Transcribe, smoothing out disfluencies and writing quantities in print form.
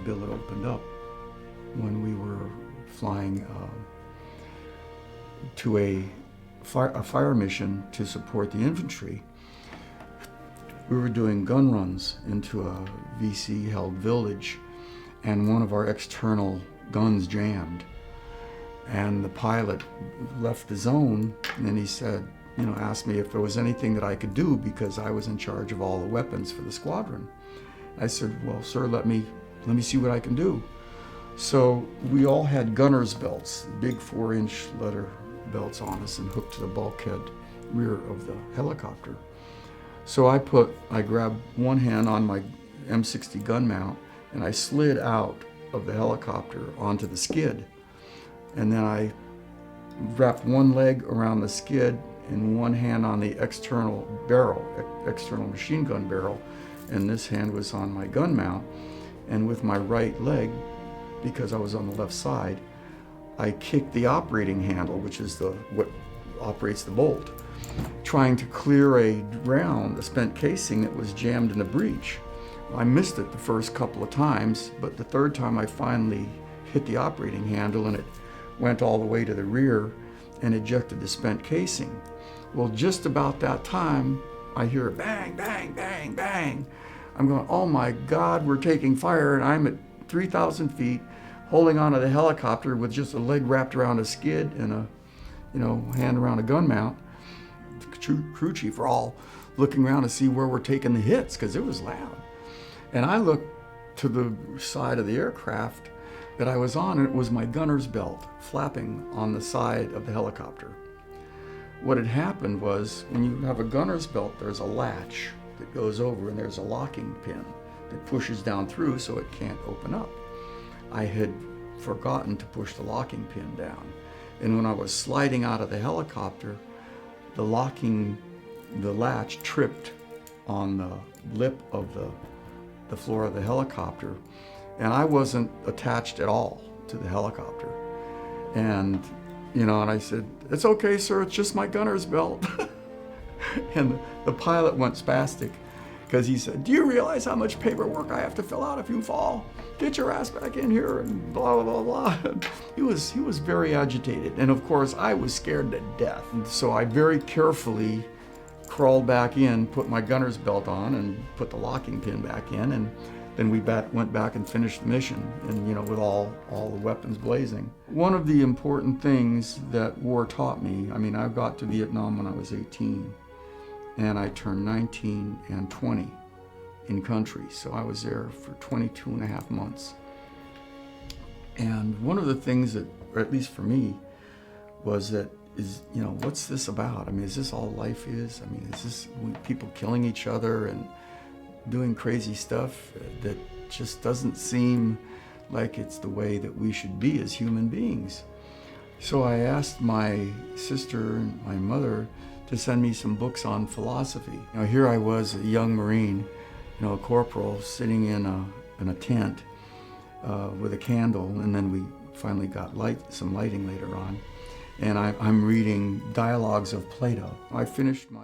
billet opened up when we were flying to a fire mission to support the infantry. We were doing gun runs into a VC-held village, and one of our external guns jammed. And the pilot left the zone, and then he said, asked me if there was anything that I could do because I was in charge of all the weapons for the squadron. I said, well, sir, let me see what I can do. So we all had gunner's belts, big 4-inch leather belts on us and hooked to the bulkhead rear of the helicopter. So I grabbed one hand on my M60 gun mount and I slid out of the helicopter onto the skid. And then I wrapped one leg around the skid and one hand on the external barrel, external machine gun barrel, and this hand was on my gun mount. And with my right leg, because I was on the left side, I kicked the operating handle, which is what operates the bolt, trying to clear a round, a spent casing that was jammed in the breech. I missed it the first couple of times, but the third time I finally hit the operating handle and it went all the way to the rear and ejected the spent casing. Well, just about that time, I hear a bang, bang, bang, bang. I'm going, oh my God, we're taking fire, and I'm at 3,000 feet, holding onto the helicopter with just a leg wrapped around a skid and a hand around a gun mount. The crew chief are all looking around to see where we're taking the hits, because it was loud. And I looked to the side of the aircraft that I was on, and it was my gunner's belt flapping on the side of the helicopter. What had happened was, when you have a gunner's belt, there's a latch that goes over, and there's a locking pin that pushes down through so it can't open up. I had forgotten to push the locking pin down. And when I was sliding out of the helicopter, the latch tripped on the lip of the floor of the helicopter, and I wasn't attached at all to the helicopter. And I said, "It's okay, sir, it's just my gunner's belt." And the pilot went spastic, because he said, "Do you realize how much paperwork I have to fill out if you fall? Get your ass back in here," and blah, blah, blah, blah. He was very agitated. And of course, I was scared to death. And so I very carefully crawled back in, put my gunner's belt on, and put the locking pin back in. And then we went back and finished the mission, and with all the weapons blazing. One of the important things that war taught me, I got to Vietnam when I was 18, and I turned 19 and 20 in country. So I was there for 22 and a half months. And one of the things that, or at least for me, was that what's this about? Is this all life is? Is this people killing each other and doing crazy stuff that just doesn't seem like it's the way that we should be as human beings? So I asked my sister and my mother to send me some books on philosophy. Here I was, a young Marine, a corporal, sitting in a tent with a candle, and then we finally got some lighting later on. And I'm reading Dialogues of Plato. I finished my